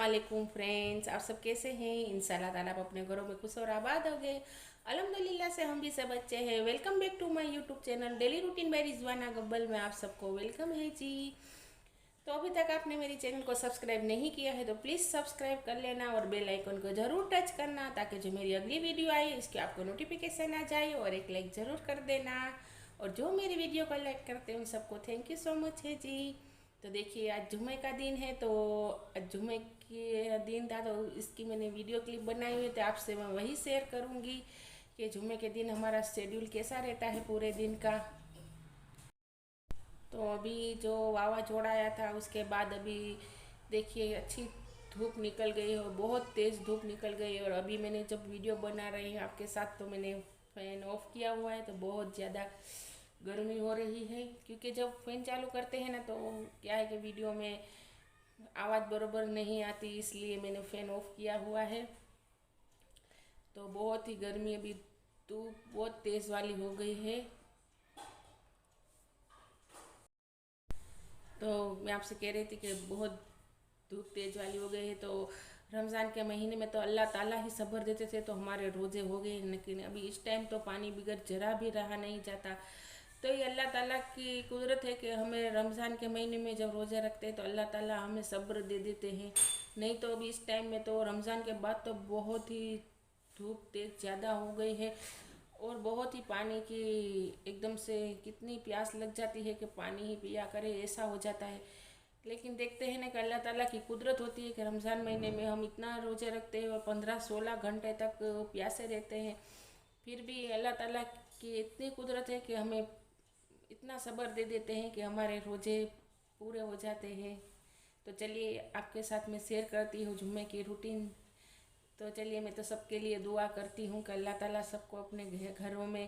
वालेकुम फ्रेंड्स, आप सब कैसे हैं? इंशाल्लाह ताला आप अपने घरों में खुश और आबाद हो गए। अल्हम्दुलिल्लाह से हम भी सब अच्छे हैं। Welcome back to my YouTube channel daily routine by Rizwana Gabbal में आप सबको वेलकम है जी। तो अभी तक आपने मेरी चैनल को सब्सक्राइब नहीं किया है तो प्लीज़ सब्सक्राइब कर लेना और बेल आइकन को ज़रूर टच करना ताकि जो मेरी अगली वीडियो आए इसकी आपको नोटिफिकेशन आ जाए, और एक लाइक ज़रूर कर देना। और जो मेरी वीडियो को लाइक करते हैं उन सबको थैंक यू सो मच है जी। तो देखिए आज जुम्मे का दिन है, तो आज जुम्मे के दिन था तो इसकी मैंने वीडियो क्लिप बनाई हुई, तो आपसे मैं वही शेयर करूँगी कि जुम्मे के दिन हमारा शेड्यूल कैसा रहता है पूरे दिन का। तो अभी जो वावाझोड़ा आया था उसके बाद अभी देखिए अच्छी धूप निकल गई और बहुत तेज़ धूप निकल गई, और अभी मैंने जब वीडियो बना रही हूँ आपके साथ तो मैंने फ़ैन ऑफ किया हुआ है, तो बहुत ज़्यादा गर्मी हो रही है। क्योंकि जब फ़ैन चालू करते हैं ना तो क्या है कि वीडियो में आवाज़ बराबर नहीं आती, इसलिए मैंने फ़ैन ऑफ किया हुआ है। तो बहुत ही गर्मी अभी धूप बहुत तेज़ वाली हो गई है। तो मैं आपसे कह रही थी कि बहुत धूप तेज वाली हो गई है। तो रमज़ान के महीने में तो अल्लाह ताला ही सब्र देते थे तो हमारे रोज़े हो गए, लेकिन अभी इस टाइम तो पानी बगैर जरा भी रहा नहीं जाता। तो ये अल्लाह ताला की कुदरत है कि हमें रमज़ान के महीने में जब रोज़े रखते हैं तो अल्लाह ताला हमें सब्र दे देते हैं। नहीं तो अभी इस टाइम में तो रमज़ान के बाद तो बहुत ही धूप तेज ज़्यादा हो गई है, और बहुत ही पानी की एकदम से कितनी प्यास लग जाती है कि पानी ही पिया करे ऐसा हो जाता है। लेकिन देखते हैं ना कि अल्लाह ताला की कुदरत होती है कि रमज़ान महीने में हम इतना रोज़े रखते हैं और 15-16 घंटे तक प्यासे रहते हैं, फिर भी अल्लाह ताला की इतनी कुदरत है कि हमें इतना सब्र दे देते हैं कि हमारे रोज़े पूरे हो जाते हैं। तो चलिए आपके साथ मैं शेयर करती हूँ जुम्मे की रूटीन। तो चलिए मैं तो सबके लिए दुआ करती हूँ कि अल्लाह ताला सबको अपने घरों में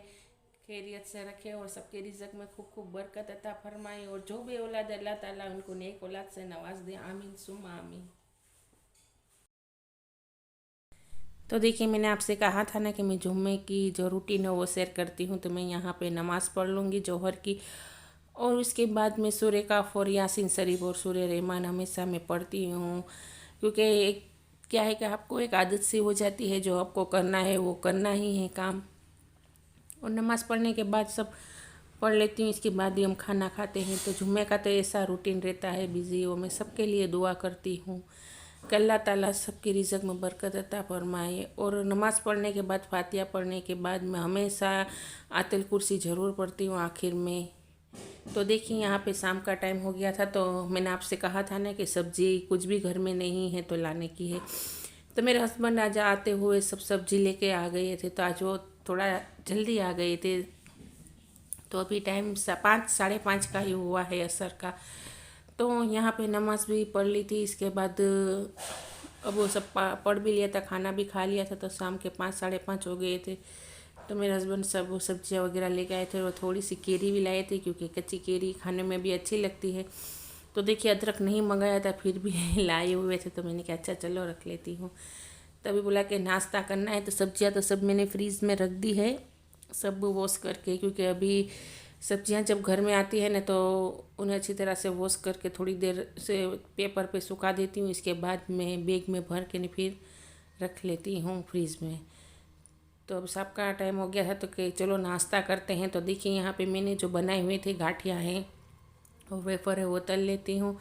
खैरियत से रखे और सबके रिज़्क में खूब खूब बरकत अता फरमाए, और जो भी औलाद अल्लाह ताला उनको नेक औलाद से नवाज दे, आमीन सुम्मा आमीन। तो देखिए मैंने आपसे कहा था ना कि मैं जुम्मे की जो रूटीन है वो शेयर करती हूँ। तो मैं यहाँ पे नमाज़ पढ़ लूँगी जोहर की, और उसके बाद मैं सूर्य काफ और यासीन शरीफ और सूर्य रहमान हमेशा मैं पढ़ती हूँ। क्योंकि एक क्या है कि आपको एक आदत सी हो जाती है, जो आपको करना है वो करना ही है काम। और नमाज़ पढ़ने के बाद सब पढ़ लेती हूँ, इसके बाद ही हम खाना खाते हैं। तो जुम्मे का तो ऐसा रूटीन रहता है बिज़ी, और मैं सबके लिए दुआ करती हूँ कि अल्लाह ताला सबकी रिज़्क में बरकत अता फरमाए। और नमाज़ पढ़ने के बाद फातिहा पढ़ने के बाद मैं हमेशा आयतुल कुर्सी ज़रूर पढ़ती हूँ आखिर में। तो देखिए यहाँ पे शाम का टाइम हो गया था, तो मैंने आपसे कहा था ना कि सब्ज़ी कुछ भी घर में नहीं है तो लाने की है। तो मेरे हस्बैंड आज आते हुए सब सब्ज़ी लेके आ गए थे, तो आज वो थोड़ा जल्दी आ गए थे। तो अभी टाइम 5 साढ़े 5 का ही हुआ है असर का। तो यहाँ पे नमाज भी पढ़ ली थी, इसके बाद अब वो सब पढ़ भी लिया था, खाना भी खा लिया था, तो शाम के 5 साढ़े 5 हो गए थे। तो मेरे हस्बैंड सब वो सब्जियाँ वगैरह लेके आए थे, और थोड़ी सी केरी भी लाए थे क्योंकि कच्ची केरी खाने में भी अच्छी लगती है। तो देखिए अदरक नहीं मंगाया था फिर भी लाए हुए थे, तो मैंने कहा अच्छा चलो रख लेती हूँ। तभी बोला कि नाश्ता करना है, तो सब्जियाँ तो सब मैंने फ्रीज़ में रख दी है सब वॉश करके, क्योंकि अभी सब्जियां जब घर में आती है ना तो उन्हें अच्छी तरह से वॉश करके थोड़ी देर से पेपर पे सुखा देती हूँ। इसके बाद मैं बैग में भर के फिर रख लेती हूँ फ्रीज़ में। तो अब शाम का टाइम हो गया था तो कि चलो नाश्ता करते हैं। तो देखिए यहाँ पे मैंने जो बनाए हुए थे गाठिया हैं और वेफर है वो तल लेती हूँ।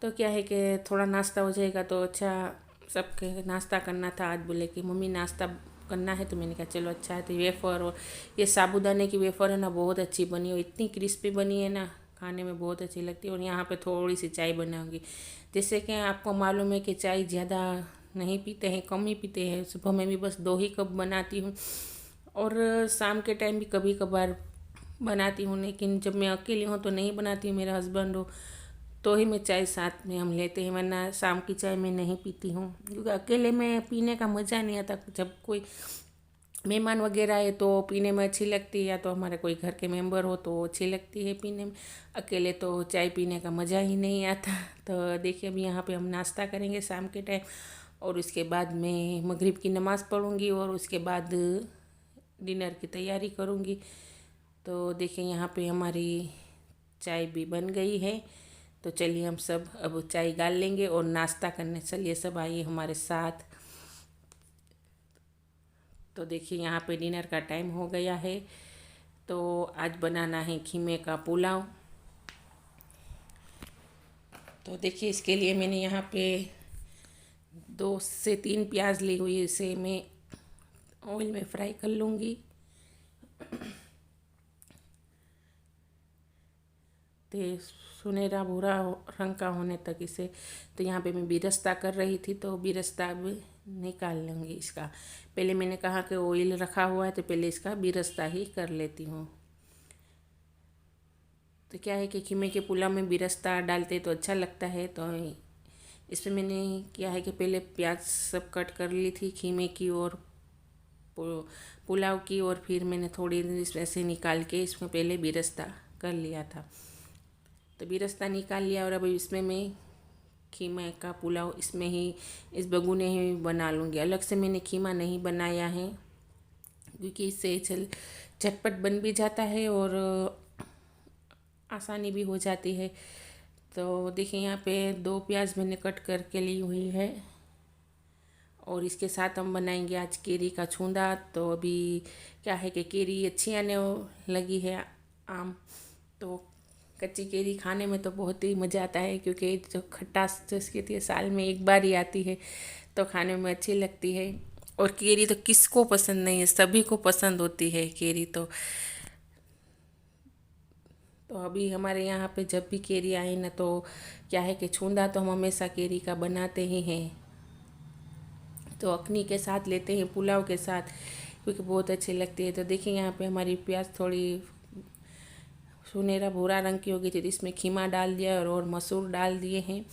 तो क्या है कि थोड़ा नाश्ता हो जाएगा तो अच्छा। सबके नाश्ता करना था, आज बोले कि मम्मी नाश्ता करना है, तो मैंने कहा चलो अच्छा है। तो वेफ़र और ये साबूदाने की वेफ़र है ना बहुत अच्छी बनी, और इतनी क्रिस्पी बनी है ना, खाने में बहुत अच्छी लगती है। और यहाँ पे थोड़ी सी चाय बनाऊंगी। जैसे कि आपको मालूम है कि चाय ज़्यादा नहीं पीते हैं, कम ही पीते हैं। सुबह में भी बस 2 ही कप बनाती हूँ, और शाम के टाइम भी कभी कभार बनाती हूँ, लेकिन जब मैं अकेली हूँ तो नहीं बनाती हूँ। मेरा हस्बैंड हो तो ही मैं चाय साथ में हम लेते हैं, वरना शाम की चाय मैं नहीं पीती हूँ, क्योंकि अकेले में पीने का मज़ा नहीं आता। जब कोई मेहमान वगैरह है तो पीने में अच्छी लगती है, या तो हमारे कोई घर के मेंबर हो तो अच्छी लगती है पीने में। अकेले तो चाय पीने का मज़ा ही नहीं आता। तो देखिए अभी यहाँ पे हम नाश्ता करेंगे शाम के टाइम, और उसके बाद मैं मगरिब की नमाज़ पढ़ूँगी, और उसके बाद डिनर की तैयारी करूँगी। तो देखिए यहाँ पे हमारी चाय भी बन गई है। तो चलिए हम सब अब चाय गाल लेंगे और नाश्ता करने चलिए सब आइए हमारे साथ। तो देखिए यहाँ पे डिनर का टाइम हो गया है। तो आज बनाना है खीमे का पुलाव। तो देखिए इसके लिए मैंने यहाँ पे 2 से 3 प्याज ली हुई, इसे मैं ऑयल में फ्राई कर लूँगी। तो सुनहरा भूरा रंग का होने तक इसे, तो यहाँ पे मैं बिरस्ता कर रही थी तो बिरस्ता अब निकाल लूँगी इसका। पहले मैंने कहा कि ऑयल रखा हुआ है तो पहले इसका बिरस्ता ही कर लेती हूँ। तो क्या है कि खीमे के पुलाव में बिरस्ता डालते तो अच्छा लगता है। तो इसमें मैंने क्या है कि पहले प्याज सब कट कर ली थी खीमे की और पुलाव की, और फिर मैंने थोड़ी इसमें से निकाल के इसमें पहले बिरस्ता कर लिया था। तो बिरस्ता निकाल लिया और अब इसमें मैं खीमा का पुलाव इसमें ही इस बगुने ही बना लूँगी। अलग से मैंने खीमा नहीं बनाया है क्योंकि इससे झटपट बन भी जाता है और आसानी भी हो जाती है। तो देखिए यहाँ पे 2 प्याज मैंने कट करके ली हुई है और इसके साथ हम बनाएंगे आज केरी का छूंदा। तो अभी क्या है कि केरी अच्छी आने लगी है आम, तो कच्ची केरी खाने में तो बहुत ही मज़ा आता है क्योंकि जो खटास जिसकी थी साल में एक बार ही आती है तो खाने में अच्छी लगती है। और केरी तो किसको पसंद नहीं है, सभी को पसंद होती है केरी। तो अभी हमारे यहाँ पे जब भी केरी आए ना तो क्या है कि छूंदा तो हम हमेशा केरी का बनाते ही हैं। तो अखनी के साथ लेते हैं, पुलाव के साथ, क्योंकि बहुत अच्छी लगती है। तो देखिए यहाँ पे हमारी प्याज थोड़ी सुनहरा भूरा रंग की हो गई थी तो इसमें खीमा डाल दिया और मसूर डाल दिए हैं।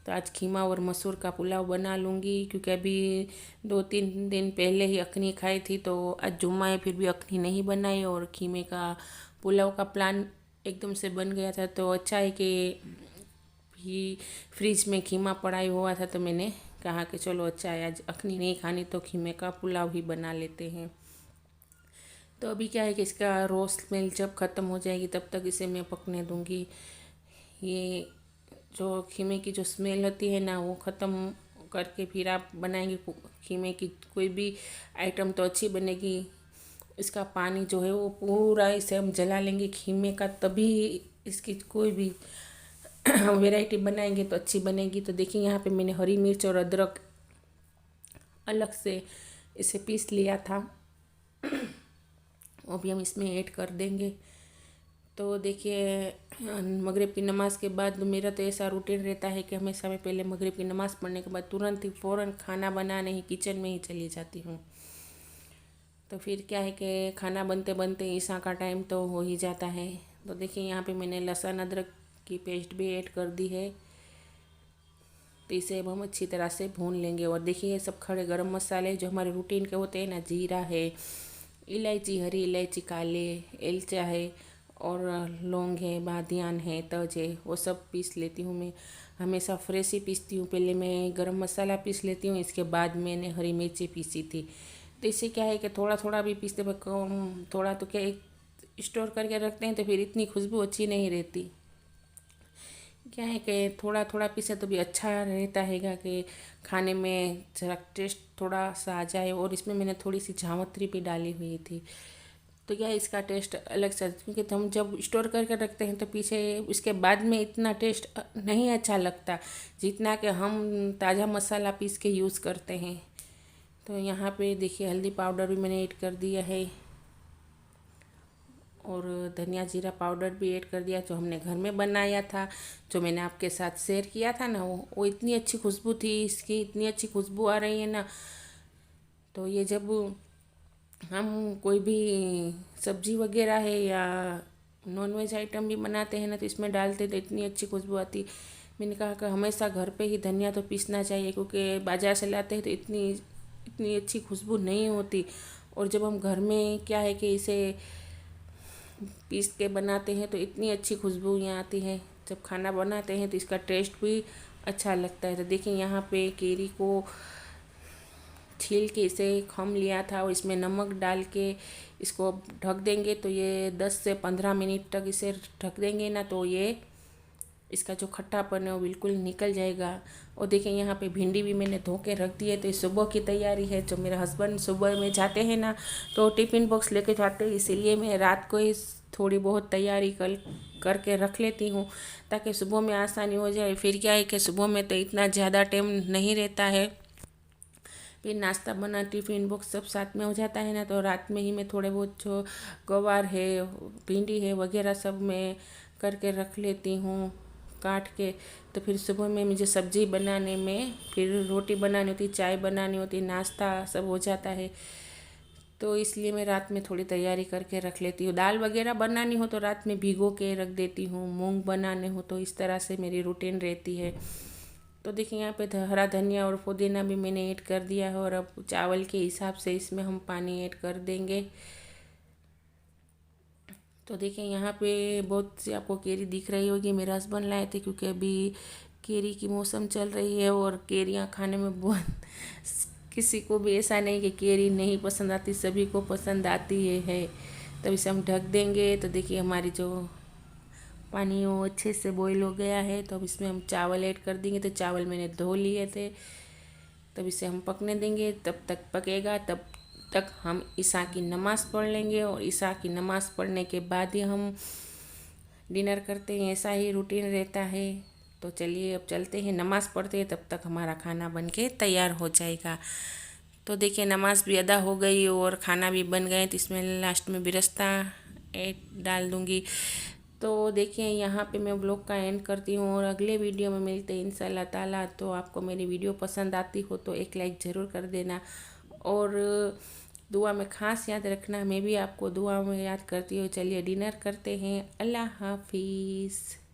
तो आज खीमा और मसूर का पुलाव बना लूँगी क्योंकि अभी 2-3 दिन पहले ही अखनी खाई थी तो आज जुम्मा है फिर भी अखनी नहीं बनाई और खीमे का पुलाव का प्लान एकदम से बन गया था। तो अच्छा है कि भी फ्रिज में खीमा पड़ा हुआ था तो मैंने कहा कि चलो अच्छा है आज अखनी नहीं खानी तो खीमे का पुलाव ही बना लेते हैं। तो अभी क्या है कि इसका रोस्ट स्मेल जब ख़त्म हो जाएगी तब तक इसे मैं पकने दूंगी। ये जो खीमे की जो स्मेल होती है ना वो ख़त्म करके फिर आप बनाएंगे खीमे की कोई भी आइटम तो अच्छी बनेगी। इसका पानी जो है वो पूरा इसे हम जला लेंगे खीमे का, तभी इसकी कोई भी वैरायटी बनाएंगे तो अच्छी बनेगी। तो देखिए यहाँ पे मैंने हरी मिर्च और अदरक अलग से इसे पीस लिया था, वो भी हम इसमें ऐड कर देंगे। तो देखिए मगरिब की नमाज़ के बाद मेरा तो ऐसा रूटीन रहता है कि हमेशा मैं पहले मगरिब की नमाज़ पढ़ने के बाद तुरंत ही फ़ौरन खाना बनाने ही किचन में ही चली जाती हूँ। तो फिर क्या है कि खाना बनते बनते ईशा का टाइम तो हो ही जाता है। तो देखिए यहाँ पे मैंने लहसुन अदरक की पेस्ट भी ऐड कर दी है। तो इसे अब हम अच्छी तरह से भून लेंगे। और देखिए ये सब खड़े गरम मसाले जो हमारे रूटीन के होते हैं ना, जीरा है, इलायची, हरी इलायची, काले एलचा है और लौंग है, बादियान है, तज है, वो सब पीस लेती हूँ। मैं हमेशा फ्रेश ही पीसती हूँ। पहले मैं गरम मसाला पीस लेती हूँ, इसके बाद मैंने हरी मिर्ची पीसी थी। तो इससे क्या है कि थोड़ा थोड़ा भी पीसते कम थोड़ा तो क्या स्टोर करके रखते हैं तो फिर इतनी खुशबू अच्छी नहीं रहती। क्या है कि थोड़ा थोड़ा पीसे तो भी अच्छा रहता है कि खाने में जरा टेस्ट थोड़ा सा आ जाए। और इसमें मैंने थोड़ी सी जावित्री भी डाली हुई थी तो क्या इसका टेस्ट अलग सा, क्योंकि हम जब स्टोर करके रखते हैं तो पीछे उसके बाद में इतना टेस्ट नहीं अच्छा लगता जितना कि हम ताज़ा मसाला पीस के यूज़ करते हैं। तो यहाँ पे देखिए हल्दी पाउडर भी मैंने ऐड कर दिया है और धनिया जीरा पाउडर भी ऐड कर दिया जो हमने घर में बनाया था, जो मैंने आपके साथ शेयर किया था ना, वो इतनी अच्छी खुशबू थी इसकी, इतनी अच्छी खुशबू आ रही है ना। तो ये जब हम कोई भी सब्जी वगैरह है या नॉनवेज आइटम भी बनाते हैं ना तो इसमें डालते तो इतनी अच्छी खुशबू आती। मैंने कहा कि हमेशा घर पे ही धनिया तो पीसना चाहिए क्योंकि बाज़ार से लाते हैं तो इतनी इतनी अच्छी खुशबू नहीं होती। और जब हम घर में क्या है कि इसे पीस के बनाते हैं तो इतनी अच्छी खुशबू यहाँ आती है। जब खाना बनाते हैं तो इसका टेस्ट भी अच्छा लगता है। तो देखिए यहाँ पे केरी को छील के इसे खम लिया था और इसमें नमक डाल के इसको ढक देंगे। तो ये 10 से 15 मिनट तक इसे ढक देंगे ना तो ये इसका जो खट्टापन है वो बिल्कुल निकल जाएगा। और देखिए यहाँ पे भिंडी भी मैंने धो के रख दी है। तो ये सुबह की तैयारी है। जो मेरे हस्बैंड सुबह में जाते हैं ना तो टिफ़िन बॉक्स लेके जाते हैं, इसीलिए मैं रात को ही थोड़ी बहुत तैयारी करके रख लेती हूँ ताकि सुबह में आसानी हो जाए। फिर क्या है कि सुबह में तो इतना ज़्यादा टाइम नहीं रहता है, फिर नाश्ता बना टिफ़िन बॉक्स सब साथ में हो जाता है ना, तो रात में ही मैं थोड़े बहुत जो गवार है भिंडी है वगैरह सब मैं करके रख लेती हूँ काट के। तो फिर सुबह में मुझे सब्ज़ी बनाने में, फिर रोटी बनानी होती, चाय बनानी होती, नाश्ता सब हो जाता है। तो इसलिए मैं रात में थोड़ी तैयारी करके रख लेती हूँ। दाल वगैरह बनानी हो तो रात में भिगो के रख देती हूँ, मूंग बनाने हो तो इस तरह से मेरी रूटीन रहती है। तो देखिए यहाँ पे हरा धनिया और पुदीना भी मैंने ऐड कर दिया है और अब चावल के हिसाब से इसमें हम पानी ऐड कर देंगे। तो देखिए यहाँ पे बहुत सी आपको केरी दिख रही होगी, मेरे हस्बैंड लाए थे क्योंकि अभी केरी की मौसम चल रही है और केरियाँ खाने में बहुत किसी को भी ऐसा नहीं कि केरी नहीं पसंद आती, सभी को पसंद आती है। तब इसे हम ढक देंगे। तो देखिए हमारी जो पानी वो अच्छे से बॉईल हो गया है। तो अब इसमें हम चावल ऐड कर देंगे। तो चावल मैंने धो लिए थे, तब इसे हम पकने देंगे। तब तक पकेगा तब तक हम ईशा की नमाज़ पढ़ लेंगे और ईशा की नमाज़ पढ़ने के बाद ही हम डिनर करते हैं। ऐसा ही रूटीन रहता है। तो चलिए अब चलते हैं, नमाज़ पढ़ते हैं, तब तक हमारा खाना बन के तैयार हो जाएगा। तो देखिए नमाज़ भी अदा हो गई और खाना भी बन गए। तो इसमें लास्ट में बिरस्ता ऐड डाल दूँगी। तो देखिए यहाँ पे मैं ब्लॉग का एंड करती हूँ और अगले वीडियो में मिलते हैं इंशाल्लाह ताला। तो आपको मेरी वीडियो पसंद आती हो तो एक लाइक ज़रूर कर देना और दुआ में ख़ास याद रखना। मैं भी आपको दुआ में याद करती हूँ। चलिए डिनर करते हैं। अल्लाह हाफिज़।